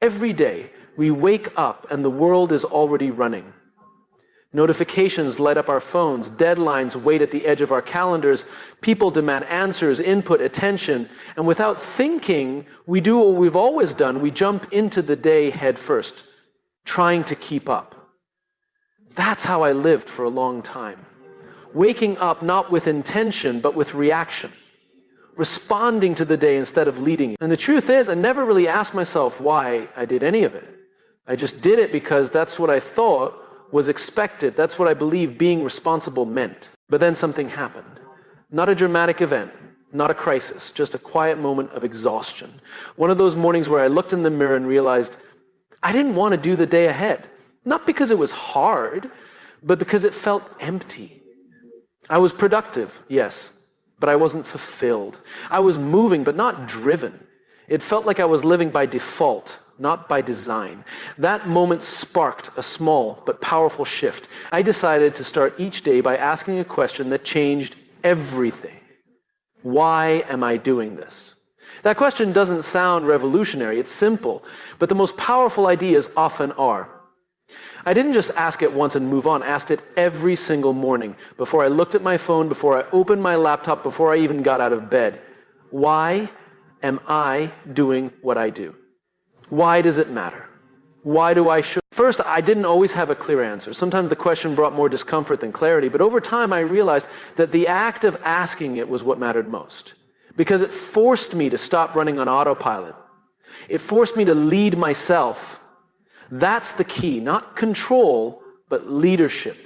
Every day, we wake up and the world is already running. Notifications light up our phones, deadlines wait at the edge of our calendars, people demand answers, input, attention, and without thinking, we do what we've always done. We jump into the day head first, trying to keep up. That's how I lived for a long time. Waking up not with intention, but with reaction. Responding to the day instead of leading it. And the truth is, I never really asked myself why I did any of it. I just did it because that's what I thought was expected. That's what I believed being responsible meant. But then something happened. Not a dramatic event, not a crisis, just a quiet moment of exhaustion. One of those mornings where I looked in the mirror and realized I didn't want to do the day ahead. Not because it was hard, but because it felt empty. I was productive, yes, but I wasn't fulfilled. I was moving, but not driven. It felt like I was living by default, not by design. That moment sparked a small but powerful shift. I decided to start each day by asking a question that changed everything. Why am I doing this? That question doesn't sound revolutionary, it's simple, but the most powerful ideas often are. I didn't just ask it once and move on, I asked it every single morning, before I looked at my phone, before I opened my laptop, before I even got out of bed. Why am I doing what I do? Why does it matter? Why do I should? First, I didn't always have a clear answer. Sometimes the question brought more discomfort than clarity, but over time I realized that the act of asking it was what mattered most. Because it forced me to stop running on autopilot. It forced me to lead myself. That's the key, not control, but leadership.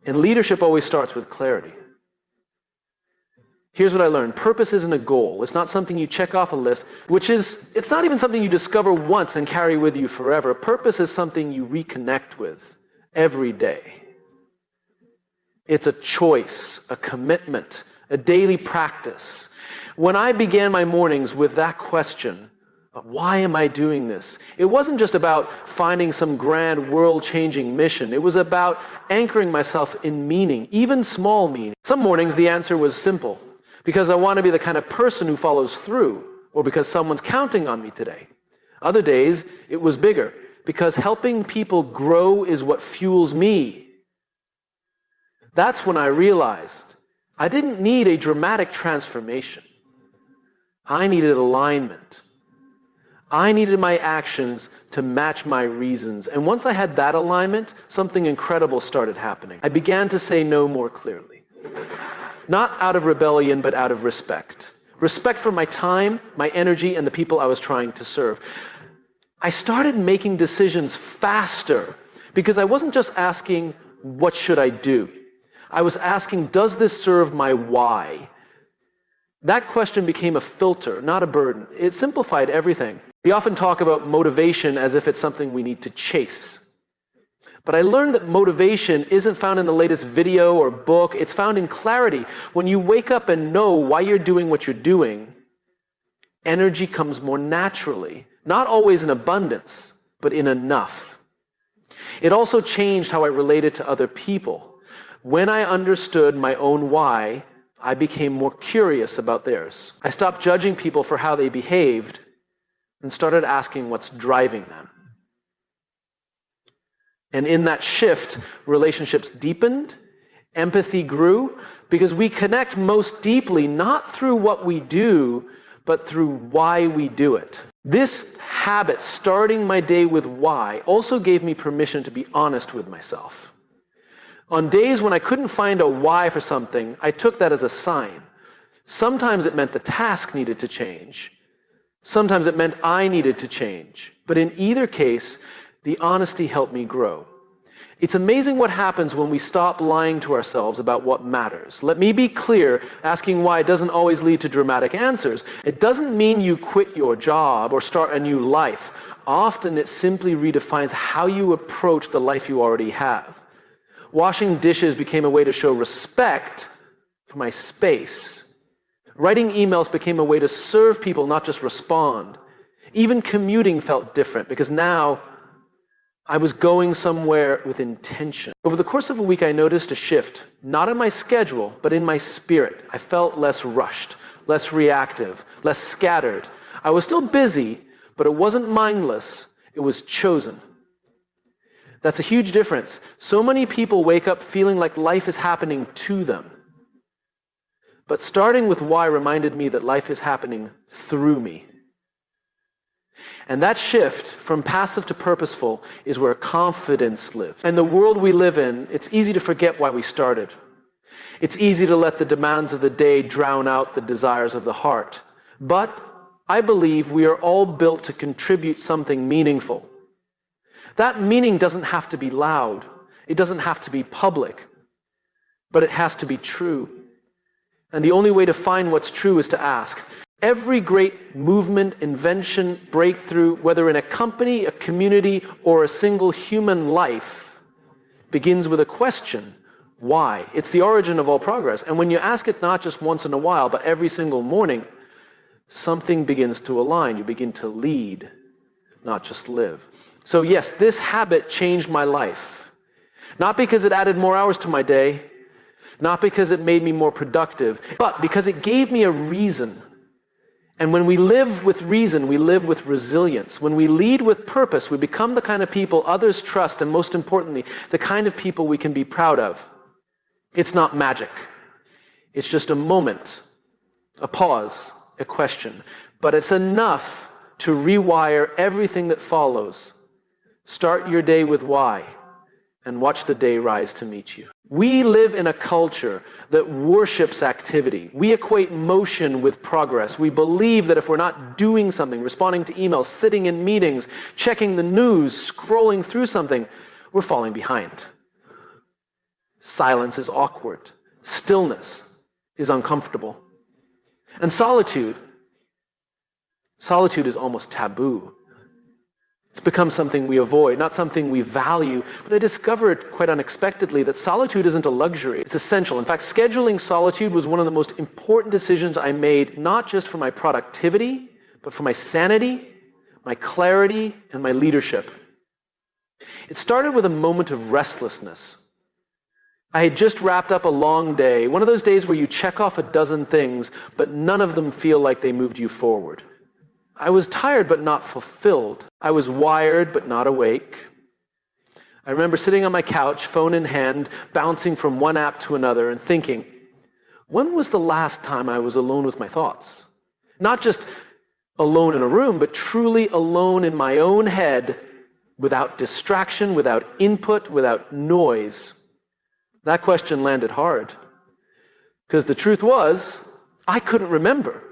And leadership always starts with clarity. Here's what I learned. Purpose isn't a goal. It's not something you check off a list, it's not even something you discover once and carry with you forever. Purpose is something you reconnect with every day. It's a choice, a commitment, a daily practice. When I began my mornings with that question, why am I doing this? It wasn't just about finding some grand world-changing mission. It was about anchoring myself in meaning, even small meaning. Some mornings the answer was simple. Because I want to be the kind of person who follows through, or because someone's counting on me today. Other days, it was bigger, because helping people grow is what fuels me. That's when I realized I didn't need a dramatic transformation. I needed alignment. I needed my actions to match my reasons. And once I had that alignment, something incredible started happening. I began to say no more clearly. Not out of rebellion, but out of respect. Respect for my time, my energy, and the people I was trying to serve. I started making decisions faster because I wasn't just asking, what should I do? I was asking, does this serve my why? That question became a filter, not a burden. It simplified everything. We often talk about motivation as if it's something we need to chase. But I learned that motivation isn't found in the latest video or book. It's found in clarity. When you wake up and know why you're doing what you're doing, energy comes more naturally. Not always in abundance, but in enough. It also changed how I related to other people. When I understood my own why, I became more curious about theirs. I stopped judging people for how they behaved and started asking what's driving them. And in that shift, relationships deepened, empathy grew, because we connect most deeply not through what we do, but through why we do it. This habit, starting my day with why, also gave me permission to be honest with myself. On days when I couldn't find a why for something, I took that as a sign. Sometimes it meant the task needed to change. Sometimes it meant I needed to change. But in either case, the honesty helped me grow. It's amazing what happens when we stop lying to ourselves about what matters. Let me be clear, asking why doesn't always lead to dramatic answers. It doesn't mean you quit your job or start a new life. Often it simply redefines how you approach the life you already have. Washing dishes became a way to show respect for my space. Writing emails became a way to serve people, not just respond. Even commuting felt different because now I was going somewhere with intention. Over the course of a week, I noticed a shift, not in my schedule, but in my spirit. I felt less rushed, less reactive, less scattered. I was still busy, But it wasn't mindless, it was chosen. That's a huge difference. So many people wake up feeling like life is happening to them. But starting with why reminded me that life is happening through me. And that shift from passive to purposeful is where confidence lives. And the world we live in, it's easy to forget why we started. It's easy to let the demands of the day drown out the desires of the heart. But I believe we are all built to contribute something meaningful. That meaning doesn't have to be loud. It doesn't have to be public. But it has to be true. And the only way to find what's true is to ask. Every great movement, invention, breakthrough, whether in a company, a community, or a single human life, begins with a question. Why? It's the origin of all progress. And when you ask it not just once in a while, but every single morning, something begins to align. You begin to lead, not just live. So yes, this habit changed my life. Not because it added more hours to my day, not because it made me more productive, but because it gave me a reason. And when we live with reason, we live with resilience. When we lead with purpose, we become the kind of people others trust, and most importantly, the kind of people we can be proud of. It's not magic. It's just a moment, a pause, a question. But it's enough to rewire everything that follows. Start your day with why, and watch the day rise to meet you. We live in a culture that worships activity. We equate motion with progress. We believe that if we're not doing something, responding to emails, sitting in meetings, checking the news, scrolling through something, we're falling behind. Silence is awkward. Stillness is uncomfortable. And solitude is almost taboo. It's become something we avoid, not something we value. But I discovered quite unexpectedly that solitude isn't a luxury. It's essential. In fact, scheduling solitude was one of the most important decisions I made, not just for my productivity, but for my sanity, my clarity, and my leadership. It started with a moment of restlessness. I had just wrapped up a long day, one of those days where you check off a dozen things, but none of them feel like they moved you forward. I was tired but not fulfilled. I was wired but not awake. I remember sitting on my couch, phone in hand, bouncing from one app to another and thinking, when was the last time I was alone with my thoughts? Not just alone in a room, but truly alone in my own head, without distraction, without input, without noise. That question landed hard. Because the truth was, I couldn't remember.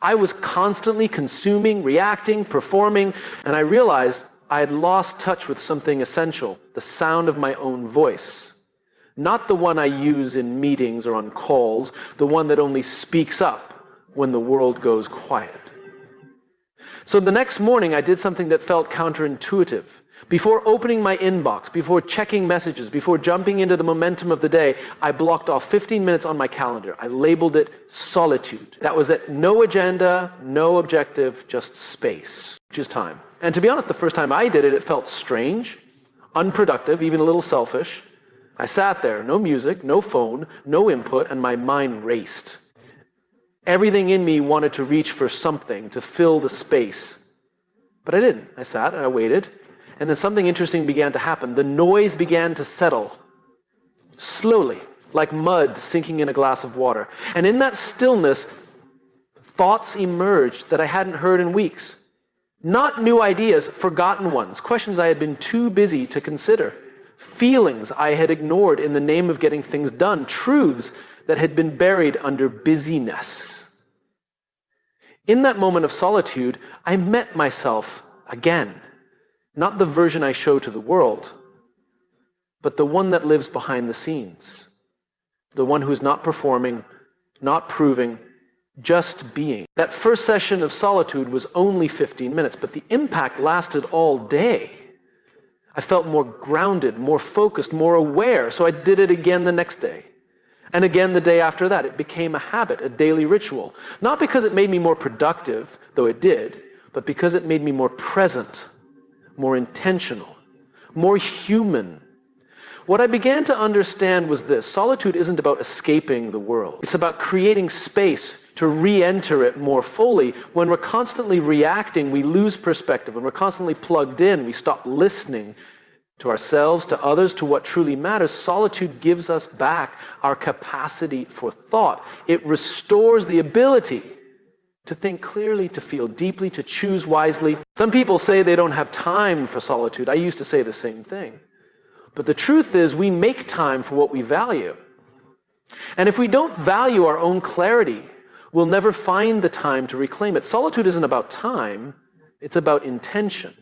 I was constantly consuming, reacting, performing, and I realized I had lost touch with something essential, the sound of my own voice. Not the one I use in meetings or on calls, the one that only speaks up when the world goes quiet. So the next morning I did something that felt counterintuitive. Before opening my inbox, before checking messages, before jumping into the momentum of the day, I blocked off 15 minutes on my calendar. I labeled it solitude. That was it. No agenda, no objective, just space, just time. And to be honest, the first time I did it, it felt strange, unproductive, even a little selfish. I sat there, no music, no phone, no input, and my mind raced. Everything in me wanted to reach for something to fill the space. But I didn't. I sat and I waited. And then something interesting began to happen. The noise began to settle, slowly, like mud sinking in a glass of water. And in that stillness, thoughts emerged that I hadn't heard in weeks. Not new ideas, forgotten ones, questions I had been too busy to consider, feelings I had ignored in the name of getting things done, truths that had been buried under busyness. In that moment of solitude, I met myself again. Not the version I show to the world, but the one that lives behind the scenes. The one who's not performing, not proving, just being. That first session of solitude was only 15 minutes, but the impact lasted all day. I felt more grounded, more focused, more aware, so I did it again the next day. And again the day after that. It became a habit, a daily ritual. Not because it made me more productive, though it did, but because it made me more present, more intentional, more human. What I began to understand was this: solitude isn't about escaping the world. It's about creating space to re-enter it more fully. When we're constantly reacting, we lose perspective. When we're constantly plugged in, we stop listening to ourselves, to others, to what truly matters. Solitude gives us back our capacity for thought. It restores the ability to think clearly, to feel deeply, to choose wisely. Some people say they don't have time for solitude. I used to say the same thing. But the truth is, we make time for what we value. And if we don't value our own clarity, we'll never find the time to reclaim it. Solitude isn't about time, it's about intention.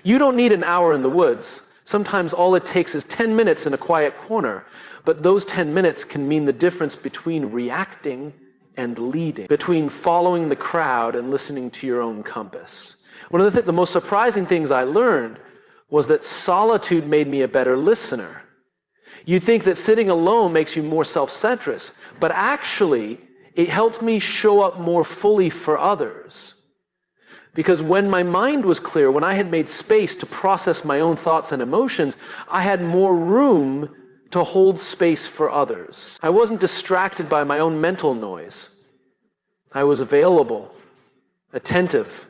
You don't need an hour in the woods. Sometimes all it takes is 10 minutes in a quiet corner. But those 10 minutes can mean the difference between reacting and leading, between following the crowd and listening to your own compass. One of the most surprising things I learned was that solitude made me a better listener. You'd think that sitting alone makes you more self-centrist, but actually, it helped me show up more fully for others. Because when my mind was clear, when I had made space to process my own thoughts and emotions, I had more room to hold space for others. I wasn't distracted by my own mental noise. I was available, attentive.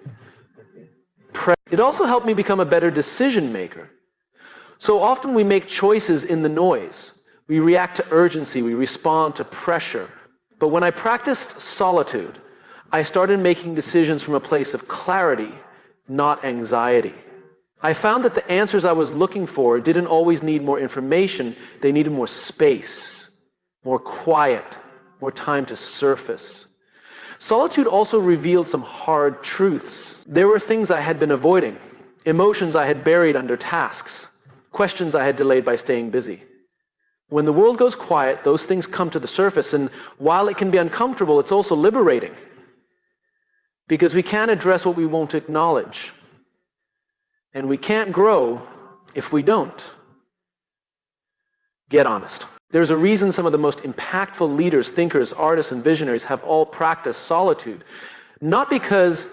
It also helped me become a better decision maker. So often we make choices in the noise. We react to urgency, we respond to pressure. But when I practiced solitude, I started making decisions from a place of clarity, not anxiety. I found that the answers I was looking for didn't always need more information, they needed more space, more quiet, more time to surface. Solitude also revealed some hard truths. There were things I had been avoiding, emotions I had buried under tasks, questions I had delayed by staying busy. When the world goes quiet, those things come to the surface, and while it can be uncomfortable, it's also liberating. Because we can't address what we won't acknowledge. And we can't grow if we don't. Get honest. There's a reason some of the most impactful leaders, thinkers, artists, and visionaries have all practiced solitude. Not because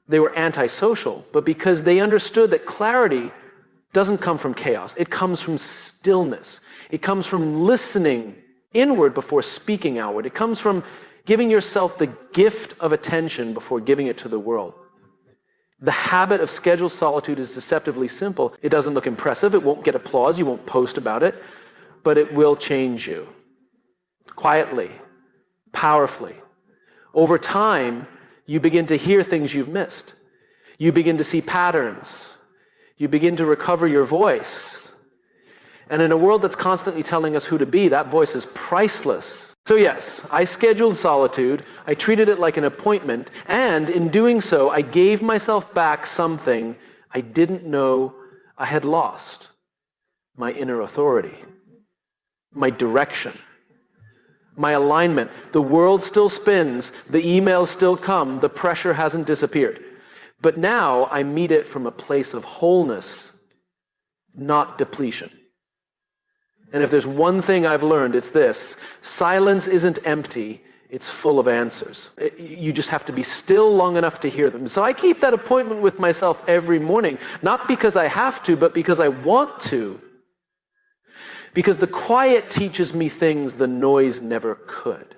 they were antisocial, but because they understood that clarity doesn't come from chaos. It comes from stillness. It comes from listening inward before speaking outward. It comes from giving yourself the gift of attention before giving it to the world. The habit of scheduled solitude is deceptively simple. It doesn't look impressive. It won't get applause. You won't post about it. But it will change you. Quietly, powerfully. Over time, you begin to hear things you've missed. You begin to see patterns. You begin to recover your voice. And in a world that's constantly telling us who to be, that voice is priceless. So yes, I scheduled solitude, I treated it like an appointment, and in doing so, I gave myself back something I didn't know I had lost. My inner authority, my direction, my alignment. The world still spins, the emails still come, the pressure hasn't disappeared. But now I meet it from a place of wholeness, not depletion. And if there's one thing I've learned, it's this: silence isn't empty, it's full of answers. You just have to be still long enough to hear them. So I keep that appointment with myself every morning, not because I have to, but because I want to. Because the quiet teaches me things the noise never could.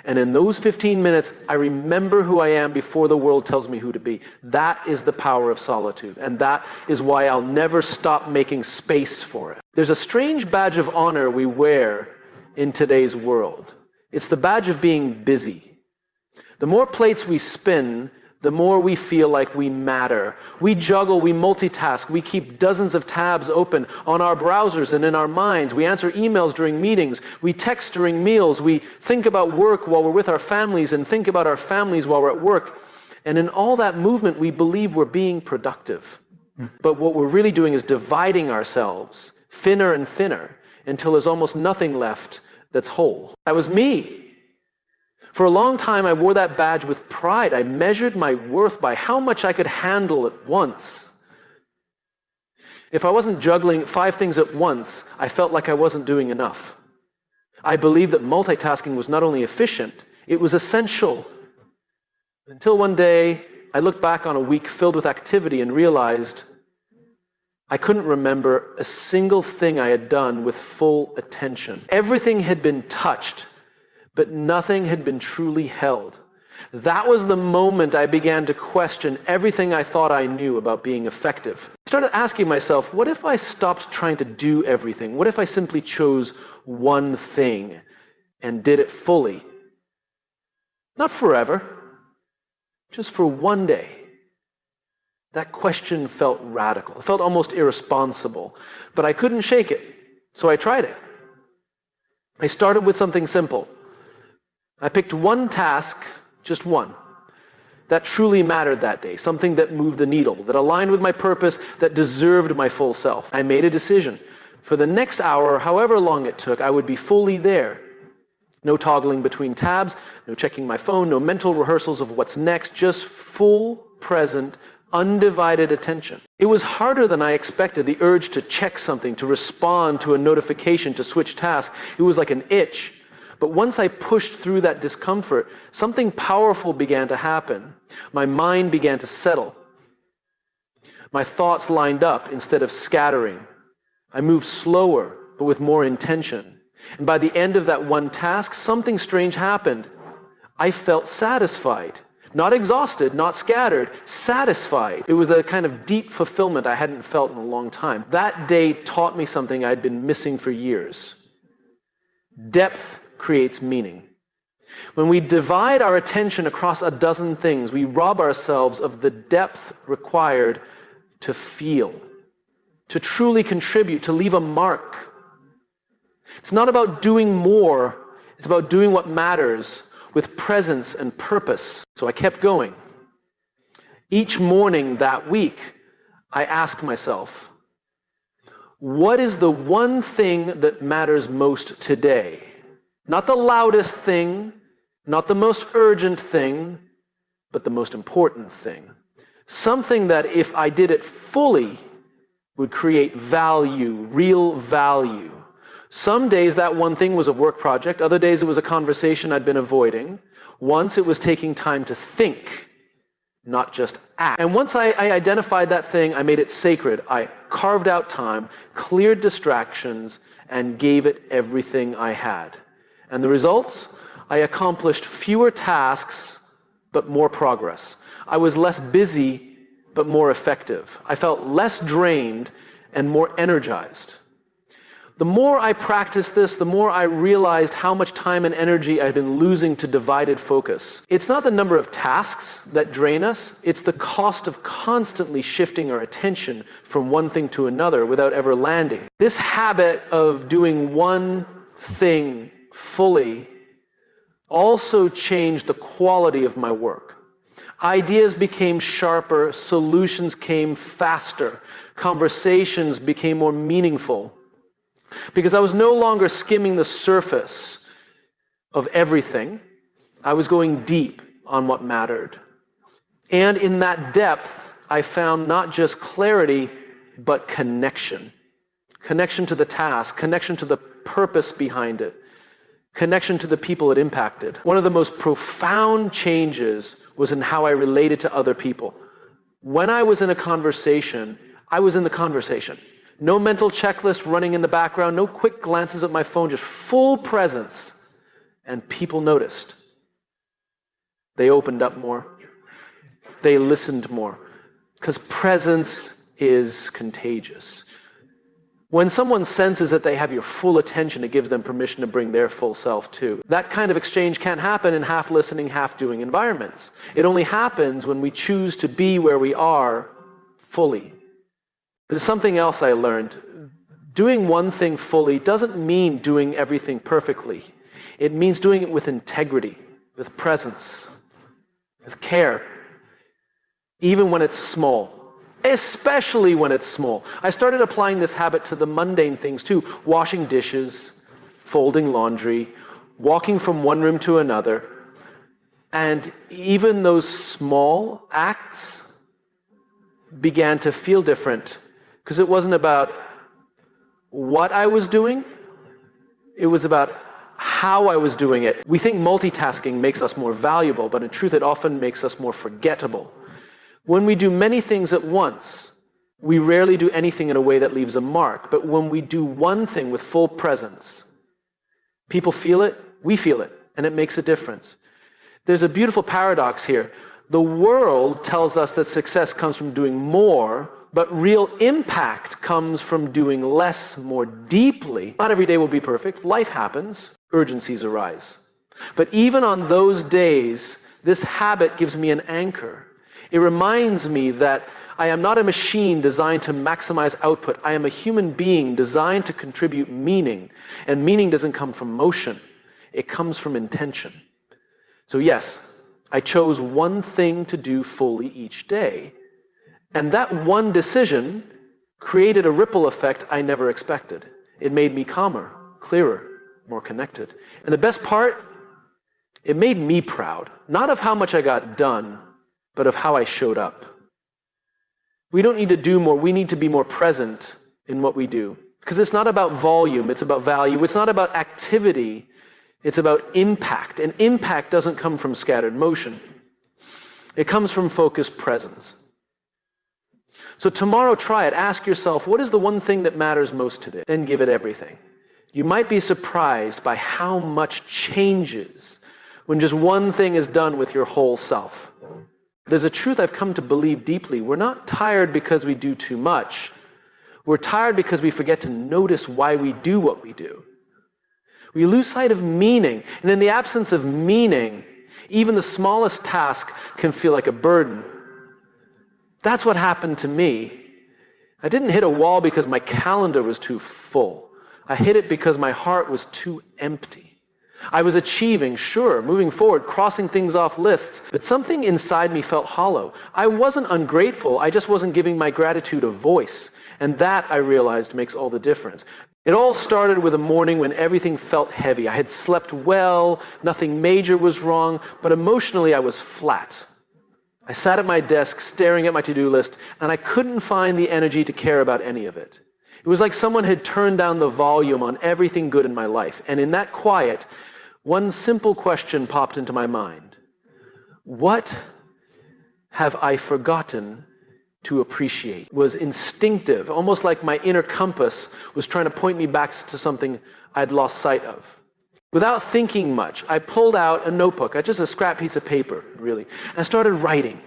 And in those 15 minutes, I remember who I am before the world tells me who to be. That is the power of solitude. And that is why I'll never stop making space for it. There's a strange badge of honor we wear in today's world. It's the badge of being busy. The more plates we spin, the more we feel like we matter. We juggle, we multitask, we keep dozens of tabs open on our browsers and in our minds. We answer emails during meetings, we text during meals, we think about work while we're with our families and think about our families while we're at work. And in all that movement, we believe we're being productive. But what we're really doing is dividing ourselves thinner and thinner until there's almost nothing left that's whole. That was me. For a long time, I wore that badge with pride. I measured my worth by how much I could handle at once. If I wasn't juggling 5 things at once, I felt like I wasn't doing enough. I believed that multitasking was not only efficient, it was essential. Until one day, I looked back on a week filled with activity and realized I couldn't remember a single thing I had done with full attention. Everything had been touched, but nothing had been truly held. That was the moment I began to question everything I thought I knew about being effective. I started asking myself, what if I stopped trying to do everything? What if I simply chose one thing and did it fully? Not forever, just for one day. That question felt radical. It felt almost irresponsible, but I couldn't shake it, so I tried it. I started with something simple. I picked one task, just one, that truly mattered that day, something that moved the needle, that aligned with my purpose, that deserved my full self. I made a decision. For the next hour, however long it took, I would be fully there. No toggling between tabs, no checking my phone, no mental rehearsals of what's next, just full, present, undivided attention. It was harder than I expected, the urge to check something, to respond to a notification, to switch tasks. It was like an itch. But once I pushed through that discomfort, something powerful began to happen. My mind began to settle. My thoughts lined up instead of scattering. I moved slower, but with more intention. And by the end of that one task, something strange happened. I felt satisfied. Not exhausted, not scattered, satisfied. It was a kind of deep fulfillment I hadn't felt in a long time. That day taught me something I'd been missing for years. Depth creates meaning. When we divide our attention across a dozen things, we rob ourselves of the depth required to feel, to truly contribute, to leave a mark. It's not about doing more, it's about doing what matters with presence and purpose. So I kept going. Each morning that week, I asked myself, what is the one thing that matters most today? Not the loudest thing, not the most urgent thing, but the most important thing. Something that if I did it fully would create value, real value. Some days that one thing was a work project, other days it was a conversation I'd been avoiding. Once it was taking time to think, not just act. And once I identified that thing, I made it sacred. I carved out time, cleared distractions, and gave it everything I had. And the results? I accomplished fewer tasks, but more progress. I was less busy, but more effective. I felt less drained and more energized. The more I practiced this, the more I realized how much time and energy I'd been losing to divided focus. It's not the number of tasks that drain us, it's the cost of constantly shifting our attention from one thing to another without ever landing. This habit of doing one thing fully also changed the quality of my work. Ideas became sharper, solutions came faster, conversations became more meaningful. Because I was no longer skimming the surface of everything. I was going deep on what mattered. And in that depth, I found not just clarity, but connection. Connection to the task, connection to the purpose behind it, connection to the people it impacted. One of the most profound changes was in how I related to other people. When I was in a conversation, I was in the conversation. No mental checklist running in the background, no quick glances at my phone, just full presence. And people noticed. They opened up more. They listened more. Because presence is contagious. When someone senses that they have your full attention, it gives them permission to bring their full self too. That kind of exchange can't happen in half-listening, half-doing environments. It only happens when we choose to be where we are fully. There's something else I learned. Doing one thing fully doesn't mean doing everything perfectly. It means doing it with integrity, with presence, with care, even when it's small, especially when it's small. I started applying this habit to the mundane things too, washing dishes, folding laundry, walking from one room to another. And even those small acts began to feel different. Because it wasn't about what I was doing, it was about how I was doing it. We think multitasking makes us more valuable, but in truth it often makes us more forgettable. When we do many things at once, we rarely do anything in a way that leaves a mark. But when we do one thing with full presence, people feel it, we feel it, and it makes a difference. There's a beautiful paradox here. The world tells us that success comes from doing more, but real impact comes from doing less more deeply. Not every day will be perfect. Life happens. Urgencies arise. But even on those days, this habit gives me an anchor. It reminds me that I am not a machine designed to maximize output. I am a human being designed to contribute meaning. And meaning doesn't come from motion. It comes from intention. So yes, I chose one thing to do fully each day. And that one decision created a ripple effect I never expected. It made me calmer, clearer, more connected. And the best part, it made me proud. Not of how much I got done, but of how I showed up. We don't need to do more. We need to be more present in what we do. Because it's not about volume, it's about value. It's not about activity, it's about impact. And impact doesn't come from scattered motion. It comes from focused presence. So tomorrow, try it. Ask yourself, what is the one thing that matters most today? Then give it everything. You might be surprised by how much changes when just one thing is done with your whole self. There's a truth I've come to believe deeply. We're not tired because we do too much. We're tired because we forget to notice why we do what we do. We lose sight of meaning. And in the absence of meaning, even the smallest task can feel like a burden. That's what happened to me. I didn't hit a wall because my calendar was too full. I hit it because my heart was too empty. I was achieving, sure, moving forward, crossing things off lists, but something inside me felt hollow. I wasn't ungrateful, I just wasn't giving my gratitude a voice. And that, I realized, makes all the difference. It all started with a morning when everything felt heavy. I had slept well, nothing major was wrong, but emotionally I was flat. I sat at my desk staring at my to-do list, and I couldn't find the energy to care about any of it. It was like someone had turned down the volume on everything good in my life. And in that quiet, one simple question popped into my mind. What have I forgotten to appreciate? It was instinctive, almost like my inner compass was trying to point me back to something I'd lost sight of. Without thinking much, I pulled out a notebook, just a scrap piece of paper, really, and I started writing.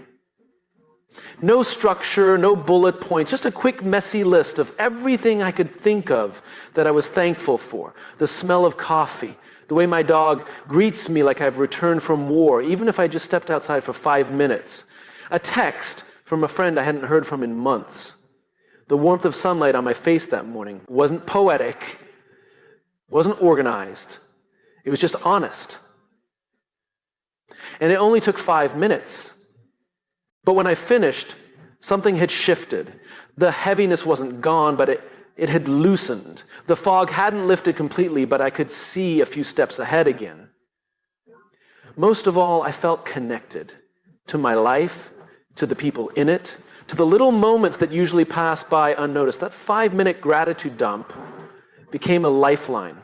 No structure, no bullet points, just a quick, messy list of everything I could think of that I was thankful for. The smell of coffee, the way my dog greets me like I've returned from war, even if I just stepped outside for 5 minutes. A text from a friend I hadn't heard from in months. The warmth of sunlight on my face that morning wasn't poetic, wasn't organized. It was just honest. And it only took 5 minutes. But when I finished, something had shifted. The heaviness wasn't gone, but it had loosened. The fog hadn't lifted completely, but I could see a few steps ahead again. Most of all, I felt connected to my life, to the people in it, to the little moments that usually pass by unnoticed. That 5-minute gratitude dump became a lifeline.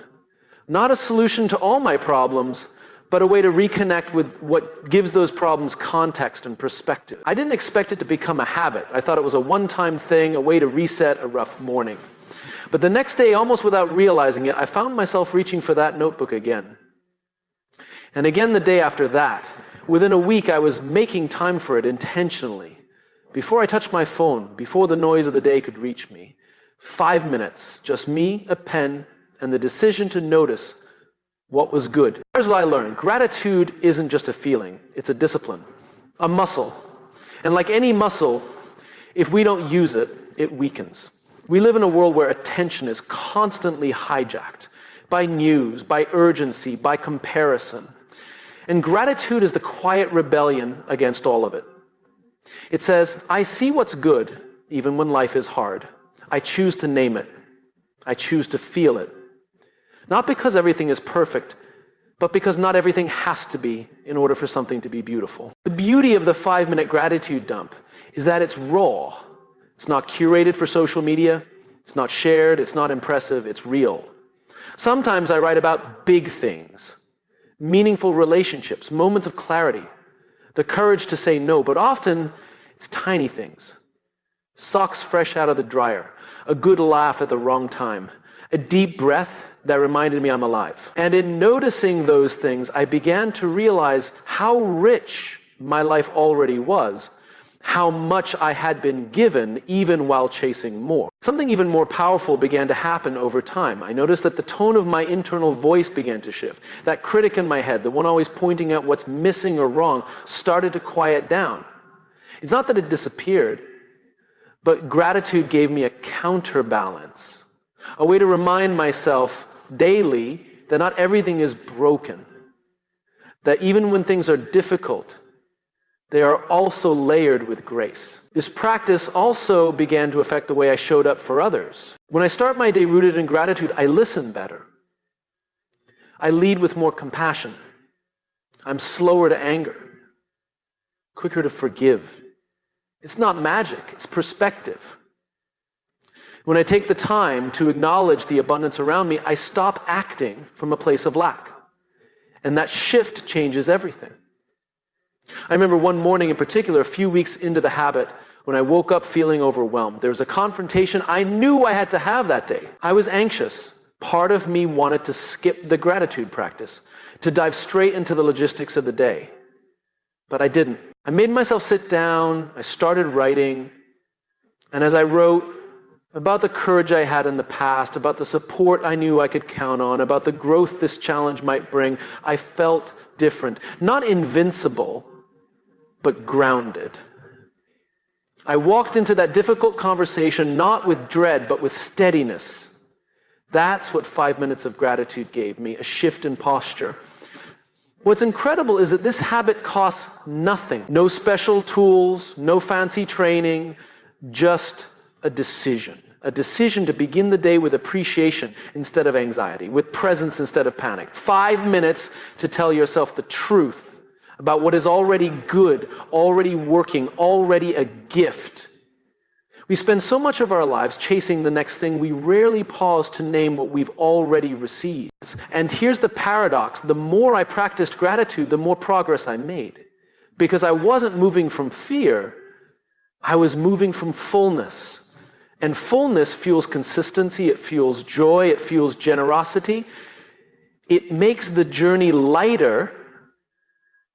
Not a solution to all my problems, but a way to reconnect with what gives those problems context and perspective. I didn't expect it to become a habit. I thought it was a one-time thing, a way to reset a rough morning. But the next day, almost without realizing it, I found myself reaching for that notebook again. And again the day after that. Within a week, I was making time for it intentionally. Before I touched my phone, before the noise of the day could reach me, 5 minutes, just me, a pen, and the decision to notice what was good. Here's what I learned. Gratitude isn't just a feeling, it's a discipline, a muscle. And like any muscle, if we don't use it, it weakens. We live in a world where attention is constantly hijacked by news, by urgency, by comparison. And gratitude is the quiet rebellion against all of it. It says, I see what's good, even when life is hard. I choose to name it. I choose to feel it. Not because everything is perfect, but because not everything has to be in order for something to be beautiful. The beauty of the 5-minute gratitude dump is that it's raw. It's not curated for social media. It's not shared. It's not impressive. It's real. Sometimes I write about big things, meaningful relationships, moments of clarity, the courage to say no, but often it's tiny things. Socks fresh out of the dryer, a good laugh at the wrong time, a deep breath that reminded me I'm alive. And in noticing those things, I began to realize how rich my life already was, how much I had been given even while chasing more. Something even more powerful began to happen over time. I noticed that the tone of my internal voice began to shift. That critic in my head, the one always pointing out what's missing or wrong, started to quiet down. It's not that it disappeared, but gratitude gave me a counterbalance, a way to remind myself daily that not everything is broken, that even when things are difficult, they are also layered with grace. This practice also began to affect the way I showed up for others. When I start my day rooted in gratitude, I listen better. I lead with more compassion. I'm slower to anger, quicker to forgive. It's not magic, it's perspective. When I take the time to acknowledge the abundance around me, I stop acting from a place of lack. And that shift changes everything. I remember one morning in particular, a few weeks into the habit, when I woke up feeling overwhelmed. There was a confrontation I knew I had to have that day. I was anxious. Part of me wanted to skip the gratitude practice, to dive straight into the logistics of the day. But I didn't. I made myself sit down, I started writing, and as I wrote about the courage I had in the past, about the support I knew I could count on, about the growth this challenge might bring, I felt different. Not invincible, but grounded. I walked into that difficult conversation not with dread, but with steadiness. That's what 5 minutes of gratitude gave me, a shift in posture. What's incredible is that this habit costs nothing. No special tools, no fancy training, just a decision. A decision to begin the day with appreciation instead of anxiety, with presence instead of panic. 5 minutes to tell yourself the truth about what is already good, already working, already a gift. We spend so much of our lives chasing the next thing, we rarely pause to name what we've already received. And here's the paradox. The more I practiced gratitude, the more progress I made. Because I wasn't moving from fear, I was moving from fullness. And fullness fuels consistency, it fuels joy, it fuels generosity. It makes the journey lighter,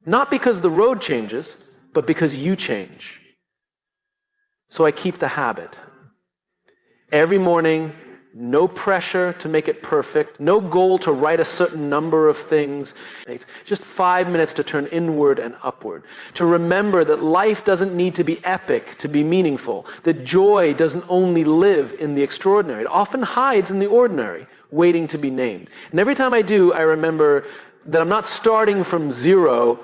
not because the road changes, but because you change. So I keep the habit. Every morning, no pressure to make it perfect, no goal to write a certain number of things. It's just 5 minutes to turn inward and upward. To remember that life doesn't need to be epic to be meaningful. That joy doesn't only live in the extraordinary. It often hides in the ordinary, waiting to be named. And every time I do, I remember that I'm not starting from zero,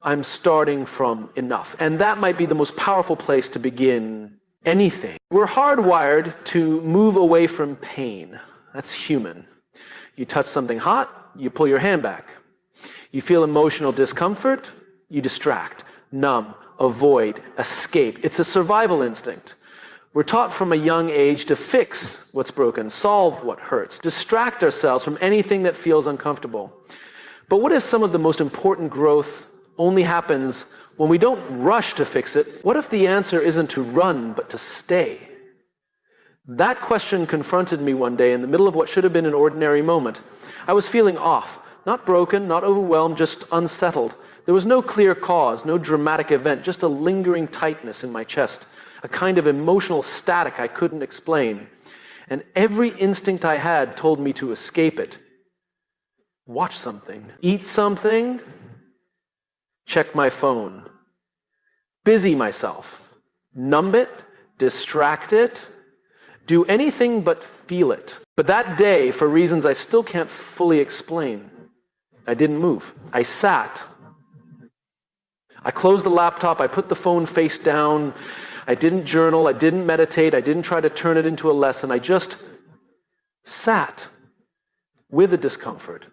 I'm starting from enough. And that might be the most powerful place to begin anything. We're hardwired to move away from pain. That's human. You touch something hot, you pull your hand back. You feel emotional discomfort, you distract, numb, avoid, escape. It's a survival instinct. We're taught from a young age to fix what's broken, solve what hurts, distract ourselves from anything that feels uncomfortable. But what if some of the most important growth only happens when we don't rush to fix it? What if the answer isn't to run, but to stay? That question confronted me one day in the middle of what should have been an ordinary moment. I was feeling off, not broken, not overwhelmed, just unsettled. There was no clear cause, no dramatic event, just a lingering tightness in my chest, a kind of emotional static I couldn't explain. And every instinct I had told me to escape it. Watch something, eat something, check my phone, busy myself, numb it, distract it, do anything but feel it. But that day, for reasons I still can't fully explain, I didn't move. I sat. I closed the laptop, I put the phone face down, I didn't journal, I didn't meditate, I didn't try to turn it into a lesson, I just sat with the discomfort.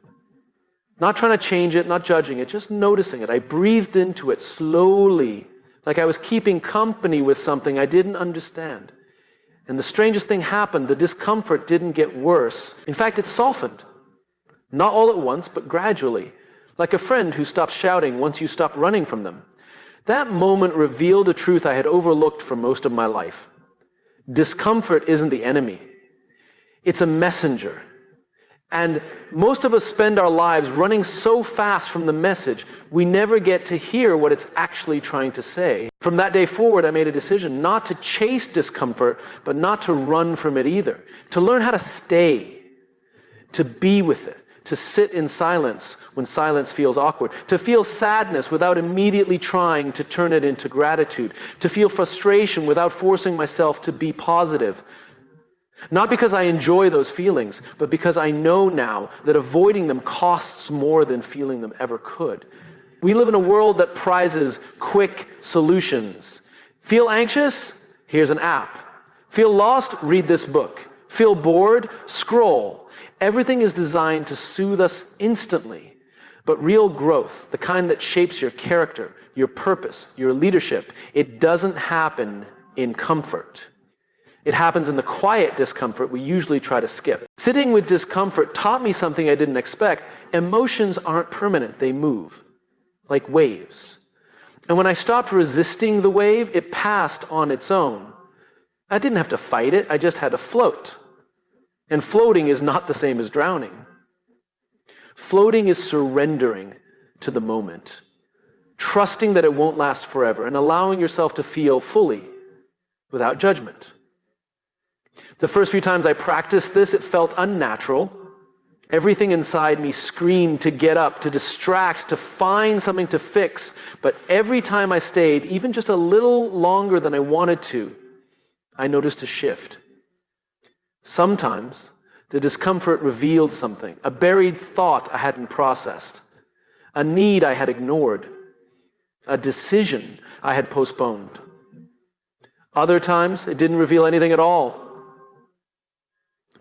Not trying to change it, not judging it, just noticing it. I breathed into it slowly, like I was keeping company with something I didn't understand. And the strangest thing happened, the discomfort didn't get worse. In fact, it softened. Not all at once, but gradually. Like a friend who stops shouting once you stop running from them. That moment revealed a truth I had overlooked for most of my life. Discomfort isn't the enemy. It's a messenger. And most of us spend our lives running so fast from the message, we never get to hear what it's actually trying to say. From that day forward, I made a decision not to chase discomfort, but not to run from it either. To learn how to stay, to be with it, to sit in silence when silence feels awkward, to feel sadness without immediately trying to turn it into gratitude, to feel frustration without forcing myself to be positive. Not because I enjoy those feelings, but because I know now that avoiding them costs more than feeling them ever could. We live in a world that prizes quick solutions. Feel anxious? Here's an app. Feel lost? Read this book. Feel bored? Scroll. Everything is designed to soothe us instantly. But real growth, the kind that shapes your character, your purpose, your leadership, it doesn't happen in comfort. It happens in the quiet discomfort we usually try to skip. Sitting with discomfort taught me something I didn't expect. Emotions aren't permanent, they move, like waves. And when I stopped resisting the wave, it passed on its own. I didn't have to fight it, I just had to float. And floating is not the same as drowning. Floating is surrendering to the moment, trusting that it won't last forever, and allowing yourself to feel fully, without judgment. The first few times I practiced this, it felt unnatural. Everything inside me screamed to get up, to distract, to find something to fix. But every time I stayed, even just a little longer than I wanted to, I noticed a shift. Sometimes the discomfort revealed something, a buried thought I hadn't processed, a need I had ignored, a decision I had postponed. Other times, it didn't reveal anything at all.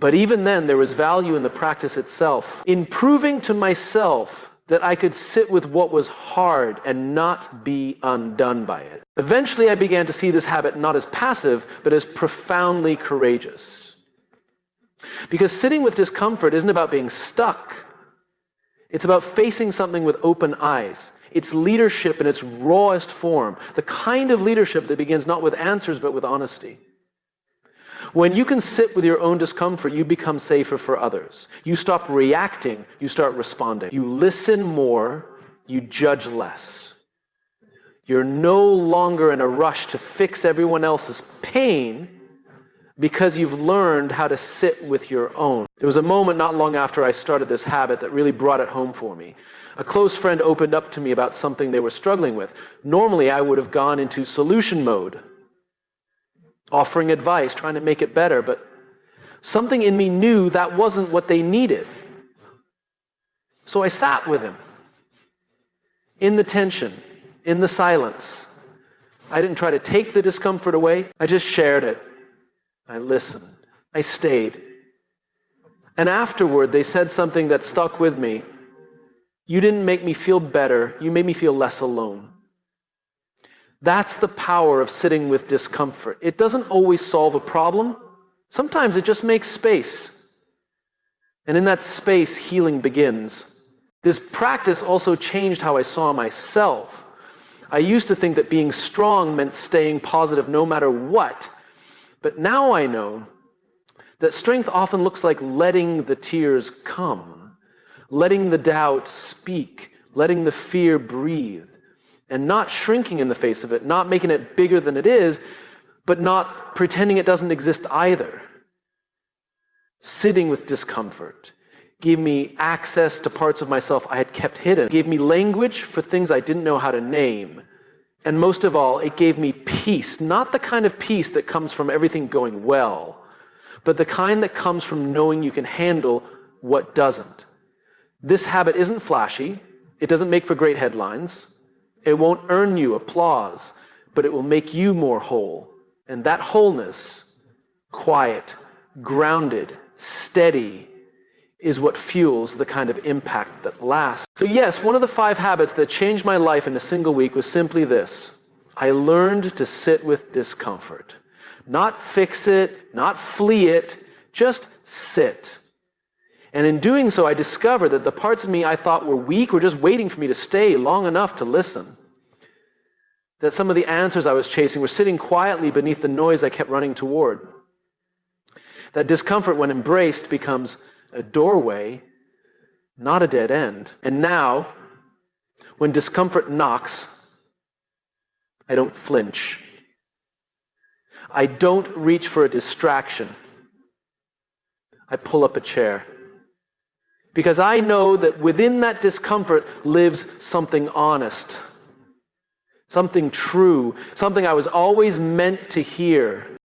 But even then, there was value in the practice itself, in proving to myself that I could sit with what was hard and not be undone by it. Eventually, I began to see this habit not as passive, but as profoundly courageous. Because sitting with discomfort isn't about being stuck. It's about facing something with open eyes. It's leadership in its rawest form, the kind of leadership that begins not with answers, but with honesty. When you can sit with your own discomfort, you become safer for others. You stop reacting, you start responding. You listen more, you judge less. You're no longer in a rush to fix everyone else's pain because you've learned how to sit with your own. There was a moment not long after I started this habit that really brought it home for me. A close friend opened up to me about something they were struggling with. Normally, I would have gone into solution mode, offering advice, trying to make it better, but something in me knew that wasn't what they needed. So I sat with him, in the tension, in the silence. I didn't try to take the discomfort away, I just shared it. I listened, I stayed. And afterward, they said something that stuck with me. You didn't make me feel better, you made me feel less alone. That's the power of sitting with discomfort. It doesn't always solve a problem. Sometimes it just makes space. And in that space, healing begins. This practice also changed how I saw myself. I used to think that being strong meant staying positive no matter what. But now I know that strength often looks like letting the tears come, letting the doubt speak, letting the fear breathe. And not shrinking in the face of it, not making it bigger than it is, but not pretending it doesn't exist either. Sitting with discomfort gave me access to parts of myself I had kept hidden. It gave me language for things I didn't know how to name. And most of all, it gave me peace, not the kind of peace that comes from everything going well, but the kind that comes from knowing you can handle what doesn't. This habit isn't flashy. It doesn't make for great headlines. It won't earn you applause, but it will make you more whole. And that wholeness, quiet, grounded, steady, is what fuels the kind of impact that lasts. So yes, one of the 5 habits that changed my life in a single week was simply this. I learned to sit with discomfort. Not fix it, not flee it, just sit. And in doing so, I discovered that the parts of me I thought were weak were just waiting for me to stay long enough to listen. That some of the answers I was chasing were sitting quietly beneath the noise I kept running toward. That discomfort, when embraced, becomes a doorway, not a dead end. And now, when discomfort knocks, I don't flinch. I don't reach for a distraction. I pull up a chair. Because I know that within that discomfort lives something honest, something true, something I was always meant to hear.